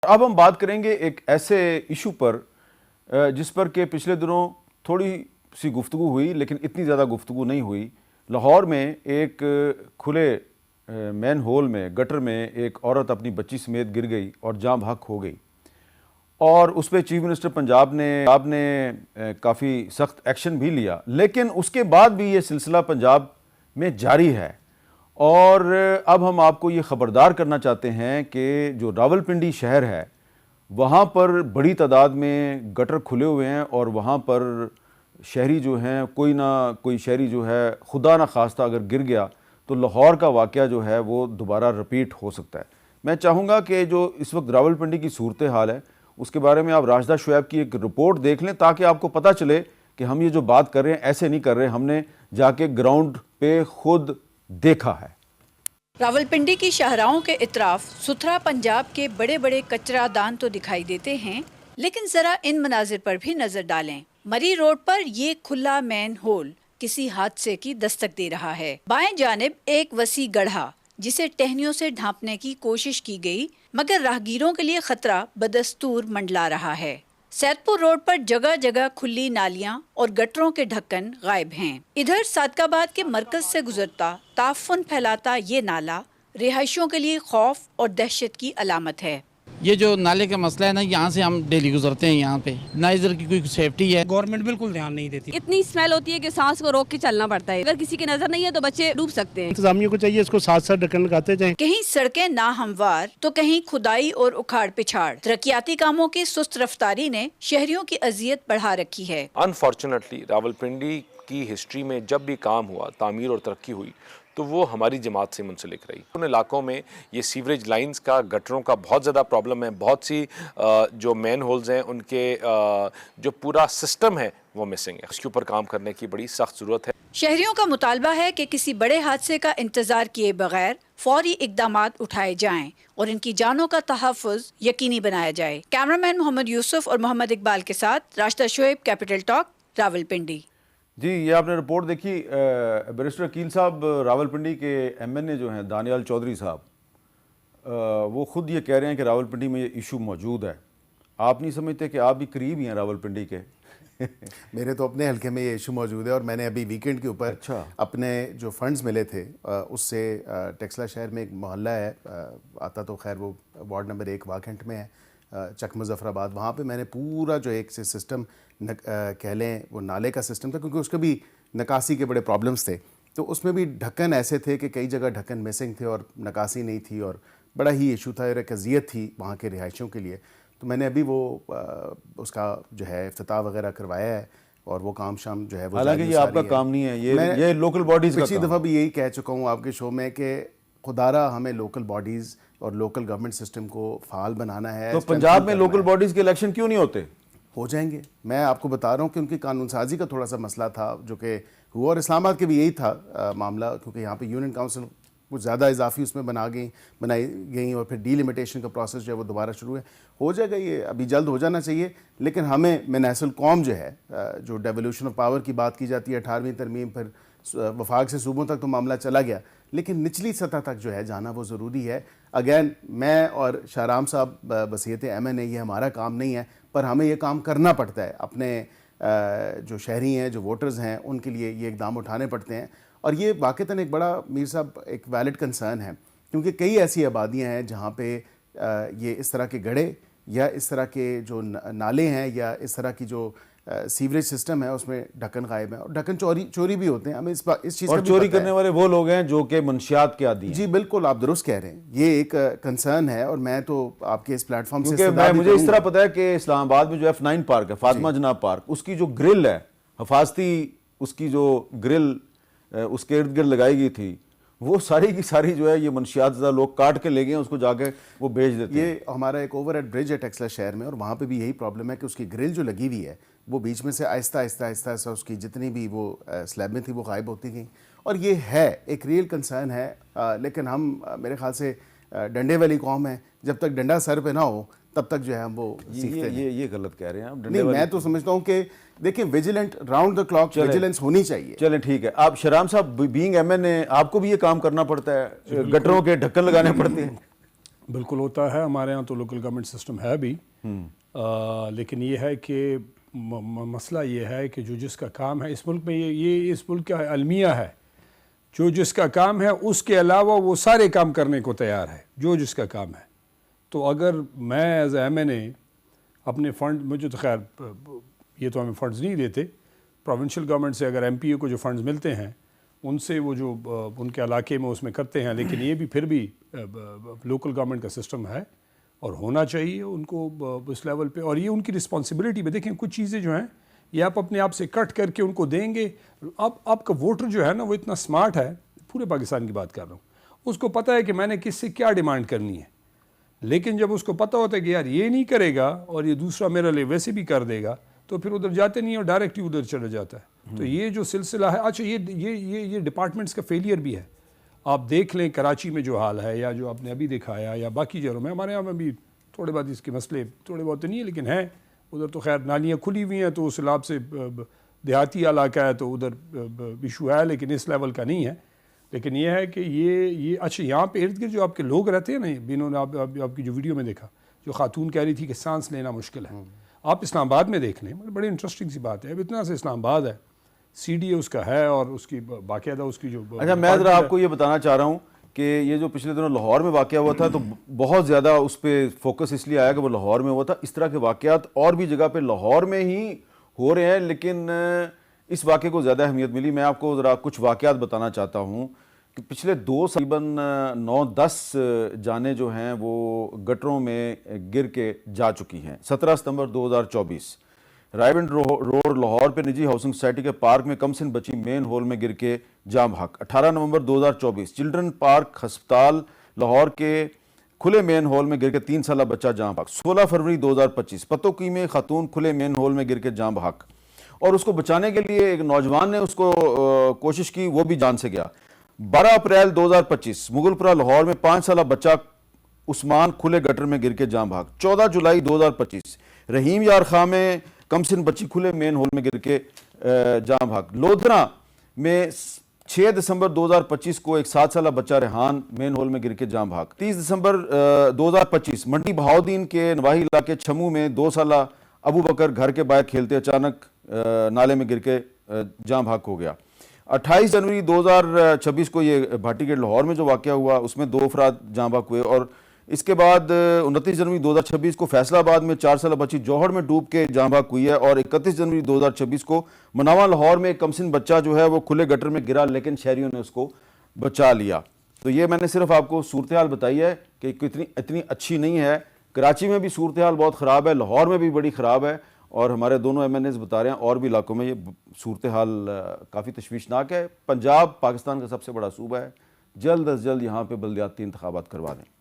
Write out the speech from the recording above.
اب ہم بات کریں گے ایک ایسے ایشو پر جس پر کہ پچھلے دنوں تھوڑی سی گفتگو ہوئی لیکن اتنی زیادہ گفتگو نہیں ہوئی۔ لاہور میں ایک کھلے مین ہول میں گٹر میں ایک عورت اپنی بچی سمیت گر گئی اور جاں بحق ہو گئی، اور اس پہ چیف منسٹر پنجاب نے کافی سخت ایکشن بھی لیا، لیکن اس کے بعد بھی یہ سلسلہ پنجاب میں جاری ہے۔ اور اب ہم آپ کو یہ خبردار کرنا چاہتے ہیں کہ جو راولپنڈی شہر ہے وہاں پر بڑی تعداد میں گٹر کھلے ہوئے ہیں، اور وہاں پر شہری جو ہیں کوئی نہ کوئی شہری جو ہے خدا نہ خواستہ اگر گر گیا تو لاہور کا واقعہ جو ہے وہ دوبارہ رپیٹ ہو سکتا ہے۔ میں چاہوں گا کہ جو اس وقت راولپنڈی کی صورتحال ہے اس کے بارے میں آپ راشدہ شعیب کی ایک رپورٹ دیکھ لیں تاکہ آپ کو پتہ چلے کہ ہم یہ جو بات کر رہے ہیں ایسے نہیں کر رہے، ہم نے جا کے گراؤنڈ پہ خود دیکھا ہے۔ راولپنڈی کی شاہراہوں کے اطراف ستھرا پنجاب کے بڑے بڑے کچرا دان تو دکھائی دیتے ہیں، لیکن ذرا ان مناظر پر بھی نظر ڈالیں۔ مری روڈ پر یہ کھلا مین ہول کسی حادثے کی دستک دے رہا ہے۔ بائیں جانب ایک وسیع گڑھا جسے ٹہنیوں سے ڈھانپنے کی کوشش کی گئی، مگر راہگیروں کے لیے خطرہ بدستور منڈلا رہا ہے۔ سید پور روڈ پر جگہ جگہ کھلی نالیاں اور گٹروں کے ڈھکن غائب ہیں۔ ادھر صادق آباد کے مرکز سے گزرتا تعفن پھیلاتا یہ نالا رہائشیوں کے لیے خوف اور دہشت کی علامت ہے۔ یہ جو نالے کا مسئلہ ہے نا، یہاں سے ہم ڈیلی گزرتے ہیں، یہاں پہ نہ ادھر کی کوئی سیفٹی ہے۔ گورنمنٹ بالکل دھیان نہیں دیتی، اتنی اسمیل ہوتی ہے کہ سانس کو روک کے چلنا پڑتا ہے، اگر کسی کی نظر نہیں ہے تو بچے ڈوب سکتے ہیں۔ انتظامیہ کو چاہیے اس کو ساتھ ساتھ ڈھکن لگاتے جائیں۔ کہیں سڑکیں ناہموار تو کہیں کھدائی اور اکھاڑ پچھاڑ، ترقیاتی کاموں کی سست رفتاری نے شہریوں کی اذیت بڑھا رکھی ہے۔ انفارچونیٹلی راولپنڈی کی ہسٹری میں جب بھی کام ہوا، تعمیر اور ترقی ہوئی، تو وہ ہماری جماعت سے منسلک رہی۔ ان علاقوں میں یہ سیوریج لائنز کا، گٹروں کا بہت زیادہ پرابلم ہے۔ بہت سی جو مین ہولز ہیں ان کے جو پورا سسٹم ہے وہ مسنگ ہے۔ اس کے اوپر کام کرنے کی بڑی سخت ضرورت ہے۔ شہریوں کا مطالبہ ہے کہ کسی بڑے حادثے کا انتظار کیے بغیر فوری اقدامات اٹھائے جائیں اور ان کی جانوں کا تحفظ یقینی بنایا جائے۔ کیمرامین محمد یوسف اور محمد اقبال کے ساتھ راشدہ شعیب، کیپٹل ٹاک، راولپنڈی۔ جی، یہ آپ نے رپورٹ دیکھی۔ بیرسٹر عقیل صاحب راولپنڈی کے ایم این اے جو ہیں دانیال چودھری صاحب، وہ خود یہ کہہ رہے ہیں کہ راولپنڈی میں یہ ایشو موجود ہے۔ آپ نہیں سمجھتے کہ آپ بھی قریب ہی ہیں راولپنڈی کے؟ میرے تو اپنے حلقے میں یہ ایشو موجود ہے، اور میں نے ابھی ویکینڈ کے اوپر اپنے جو فنڈز ملے تھے اس سے ٹیکسلا شہر میں ایک محلہ ہے، آتا تو خیر وہ وارڈ نمبر 1 واکنٹ میں ہے، چک مظفر آباد، وہاں پہ میں نے پورا جو ایک سسٹم کہہ لیں وہ نالے کا سسٹم تھا، کیونکہ اس کے بھی نکاسی کے بڑے پرابلمس تھے، تو اس میں بھی ڈھکن ایسے تھے کہ کئی جگہ ڈھکن مسنگ تھے اور نکاسی نہیں تھی، اور بڑا ہی ایشو تھا اور ایک اذیت تھی وہاں کے رہائشیوں کے لیے۔ تو میں نے ابھی وہ اس کا جو ہے افتتاح وغیرہ کروایا ہے، اور وہ کام شام جو ہے وہ حالانکہ یہ آپ کا کام نہیں ہے، یہ لوکل باڈیز کا پچھلی دفعہ بھی یہی کہہ چکا ہوں آپ کے شو میں کہ خدارہ ہمیں لوکل باڈیز اور لوکل گورنمنٹ سسٹم کو فعال بنانا ہے۔ تو پنجاب میں لوکل باڈیز کے الیکشن کیوں نہیں ہوتے؟ ہو جائیں گے۔ میں آپ کو بتا رہا ہوں کہ ان کی قانون سازی کا تھوڑا سا مسئلہ تھا جو کہ ہوا، اور اسلام آباد کے بھی یہی تھا معاملہ، کیونکہ یہاں پہ یونین کاؤنسل کچھ زیادہ اضافی اس میں بنائی گئیں، اور پھر ڈی لمیٹیشن کا پروسیس جو ہے وہ دوبارہ شروع ہے۔ ہو جائے گا، یہ ابھی جلد ہو جانا چاہیے، لیکن ہمیں منحص القوم جو ہے، جو ڈیولوشن آف پاور کی بات کی جاتی ہے، 18ویں ترمیم، پھر وفاق سے صوبوں تک تو معاملہ چلا گیا، لیکن نچلی سطح تک جو ہے جانا وہ ضروری ہے۔ اگین میں اور شاہرام صاحب وصیت ایم این اے، یہ ہمارا کام نہیں ہے، پر ہمیں یہ کام کرنا پڑتا ہے، اپنے جو شہری ہیں، جو ووٹرز ہیں، ان کے لیے یہ اقدام اٹھانے پڑتے ہیں۔ اور یہ واقعتاً ایک بڑا میر صاحب ایک ویلڈ کنسرن ہے، کیونکہ کئی ایسی آبادیاں ہیں جہاں پہ یہ اس طرح کے گڑھے یا اس طرح کے جو نالے ہیں یا اس طرح کی جو سیوریج سسٹم ہے اس میں ڈھکن غائب ہیں، اور ڈھکن چوری بھی ہوتے ہیں۔ ہمیں اس چیز کا اور چوری کرنے والے وہ لوگ ہیں جو کہ منشیات کے عادی ہیں۔ جی بالکل، آپ درست کہہ رہے ہیں، یہ ایک کنسرن ہے، اور میں تو آپ کے اس پلیٹ فارم سے کیونکہ مجھے اس طرح پتہ ہے کہ اسلام آباد میں جو F9 پارک ہے، فاطمہ جناب پارک، اس کی جو گرل ہے حفاظتی، اس کی جو گرل اس کے ارد گرد لگائی گئی تھی، وہ ساری کی ساری جو ہے یہ منشیات زدہ لوگ کاٹ کے لے گئے ہیں، اس کو جا کے وہ بیچ دیتے ہیں۔ یہ ہمارا ایک اوور ہیڈ برج ہے ٹیکسلا شہر میں، اور وہاں پہ بھی یہی پرابلم ہے کہ اس کی گرل جو لگی ہوئی ہے وہ بیچ میں سے آہستہ آہستہ اس کی جتنی بھی وہ سلیبیں تھیں وہ غائب ہوتی گئیں، اور یہ ہے ایک ریئل کنسرن ہے۔ لیکن ہم میرے خیال سے ڈنڈے والی قوم ہے، جب تک ڈنڈا سر پہ نہ ہو تب تک جو ہے ہم وہ سیکھتے ہیں۔ یہ غلط کہہ رہے ہیں آپ۔ نہیں، میں تو سمجھتا ہوں کہ دیکھیں vigilant, round the clock vigilance ہونی چاہیے۔ چلیں ٹھیک ہے۔ آپ شہرام صاحب بینگ ایم این اے، آپ کو بھی یہ کام کرنا پڑتا ہے، گٹروں کے ڈھکن لگانے پڑتے ہیں؟ بالکل ہوتا ہے. ہمارے ہاں تو لوکل گورنمنٹ سسٹم ہے بھی, لیکن یہ ہے کہ مسئلہ یہ ہے کہ جو جس کا کام ہے اس ملک میں, یہ اس ملک کا المیہ ہے, جو جس کا کام ہے اس کے علاوہ وہ سارے کام کرنے کو تیار ہے, جو جس کا کام ہے. تو اگر میں ایز اے ایم این اے اپنے فنڈ, مجھے تو خیر یہ تو ہمیں فنڈز نہیں دیتے, پروونشل گورنمنٹ سے اگر ایم پی او کو جو فنڈز ملتے ہیں ان سے وہ جو ان کے علاقے میں اس میں کرتے ہیں, لیکن یہ بھی پھر بھی لوکل گورنمنٹ کا سسٹم ہے اور ہونا چاہیے ان کو اس لیول پہ, اور یہ ان کی رسپانسبلٹی بھی. دیکھیں کچھ چیزیں جو ہیں یہ آپ اپنے آپ سے کٹ کر کے ان کو دیں گے. آپ کا ووٹر جو ہے نا وہ اتنا سمارٹ ہے, پورے پاکستان کی بات کر رہا ہوں, اس کو پتہ ہے کہ میں نے کس سے کیا ڈیمانڈ کرنی ہے, لیکن جب اس کو پتہ ہوتا ہے کہ یار یہ نہیں کرے گا اور یہ دوسرا میرے لیے ویسے بھی کر دے گا, تو پھر ادھر جاتے نہیں اور ڈائریکٹ ہی ادھر چلا جاتا ہے. تو یہ جو سلسلہ ہے, اچھا یہ ڈپارٹمنٹس کا فیلئر بھی ہے. آپ دیکھ لیں کراچی میں جو حال ہے, یا جو آپ نے ابھی دکھایا, یا باقی جگہوں میں, ہمارے یہاں میں بھی تھوڑے بہت اس کے مسئلے تھوڑے بہت نہیں ہیں لیکن ہیں. ادھر تو خیر نالیاں کھلی ہوئی ہیں تو اس حساب سے دیہاتی علاقہ ہے تو ادھر ایشو ہے, لیکن اس لیول کا نہیں ہے. لیکن یہ ہے کہ یہ اچھا یہاں پہ ارد گرد جو آپ کے لوگ رہتے ہیں نا, انہوں نے آپ کی جو ویڈیو میں دیکھا, جو خاتون کہہ رہی تھی کہ سانس لینا مشکل ہے, آپ اسلام آباد میں دیکھ لیں, بڑی انٹرسٹنگ سی بات ہے. اب اتنا سے اسلام آباد ہے, سی ڈی اے اس کا ہے اور اس کی باقاعدہ اس کی جو. اچھا میں ذرا آپ کو یہ بتانا چاہ رہا ہوں کہ یہ جو پچھلے دنوں لاہور میں واقعہ ہوا تھا تو بہت زیادہ اس پہ فوکس اس لیے آیا کہ وہ لاہور میں ہوا تھا. اس طرح کے واقعات اور بھی جگہ پہ لاہور میں ہی ہو رہے ہیں, لیکن اس واقعے کو زیادہ اہمیت ملی. میں آپ کو ذرا کچھ واقعات بتانا چاہتا ہوں کہ پچھلے 2 تقریباً 9-10 جانیں جو ہیں وہ گٹروں میں گر کے جا چکی ہیں. 17 ستمبر 2024 رائیونڈ روڈ لاہور پہ نجی ہاؤسنگ سوسائٹی کے پارک میں کم سن بچی مین ہول میں گر کے جاں بحق. 18 نومبر 2024 چلڈرن پارک ہسپتال لاہور کے کھلے مین ہول میں گر کے 3 سالہ بچہ جاں بحق. 16 فروری 2025 پتوکی میں خاتون کھلے مین ہول میں گر کے جاں بحق, اور اس کو بچانے کے لیے ایک نوجوان نے اس کو کوشش کی, وہ بھی جان سے گیا. 12 اپریل 2025 مغل پورہ لاہور میں 5 سالہ بچہ عثمان کھلے گٹر میں گر کے جاں بحق. 14 جولائی 2025 رحیم یار خاں میں کم سن بچی کھلے مین ہول میں گر کے جاں بحق. لودھنا میں 6 دسمبر 2025 کو ایک 7 سالہ بچہ ریحان مین ہول میں گر کے جاں بحق. 30 دسمبر 2025 منڈی بہاؤدین کے نواحی علاقے چھمو میں 2 سالہ ابو بکر گھر کے باہر کھیلتے اچانک نالے میں گر کے جاں بحق ہو گیا. 28 جنوری 2026 کو یہ بھاٹی گیٹ لاہور میں جو واقعہ ہوا اس میں 2 افراد جاں بحق ہوئے. اور اس کے بعد 29 جنوری 2026 کو فیصل آباد میں 4 سالہ بچی جوہر میں ڈوب کے جاں بحق ہوئی ہے. اور 31 جنوری 2026 کو مناوا لاہور میں ایک کمسن بچہ جو ہے وہ کھلے گٹر میں گرا, لیکن شہریوں نے اس کو بچا لیا. تو یہ میں نے صرف آپ کو صورتحال بتائی ہے کہ اتنی اچھی نہیں ہے. کراچی میں بھی صورتحال بہت خراب ہے, لاہور میں بھی بڑی خراب ہے, اور ہمارے دونوں ایم این ایز بتا رہے ہیں اور بھی علاقوں میں یہ صورتحال کافی تشویشناک ہے. پنجاب پاکستان کا سب سے بڑا صوبہ ہے, جلد از جلد یہاں پہ بلدیاتی انتخابات کروا دیں.